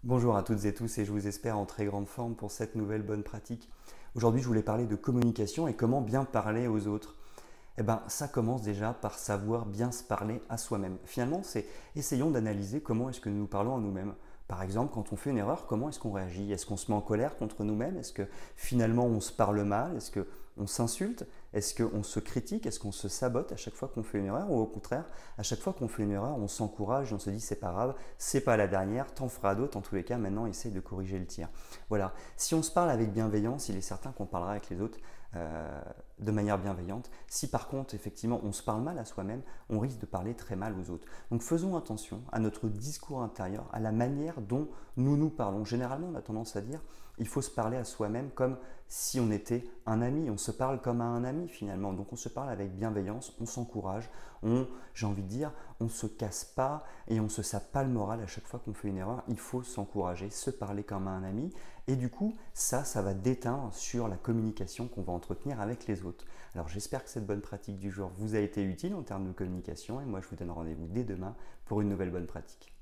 Bonjour à toutes et tous et je vous espère en très grande forme pour cette nouvelle bonne pratique. Aujourd'hui, je voulais parler de communication et comment bien parler aux autres. Ça commence déjà par savoir bien se parler à soi-même. Finalement, c'est essayons d'analyser comment est-ce que nous nous parlons à nous-mêmes. Par exemple, quand on fait une erreur, comment est-ce qu'on réagit? Est-ce qu'on se met en colère contre nous-mêmes? Est-ce que finalement on se parle mal? Est-ce qu'on s'insulte? Est-ce qu'on se critique? Est-ce qu'on se sabote à chaque fois qu'on fait une erreur? Ou au contraire, à chaque fois qu'on fait une erreur, on s'encourage et on se dit c'est pas grave, c'est pas la dernière, t'en feras d'autres, en tous les cas, maintenant essaye de corriger le tir. Voilà, si on se parle avec bienveillance, il est certain qu'on parlera avec les autres de manière bienveillante. Si par contre, effectivement, on se parle mal à soi-même, on risque de parler très mal aux autres. Donc faisons attention à notre discours intérieur, à la manière dont nous nous parlons. Généralement, on a tendance à dire il faut se parler à soi-même comme si on était un ami. On se parle comme à un ami finalement. Donc on se parle avec bienveillance, on s'encourage, j'ai envie de dire, on ne se casse pas et on ne se sape pas le moral à chaque fois qu'on fait une erreur. Il faut s'encourager, se parler comme à un ami. Et du coup, ça va déteindre sur la communication qu'on va entretenir avec les autres. Alors j'espère que cette bonne pratique du jour vous a été utile en termes de communication et moi je vous donne rendez-vous dès demain pour une nouvelle bonne pratique.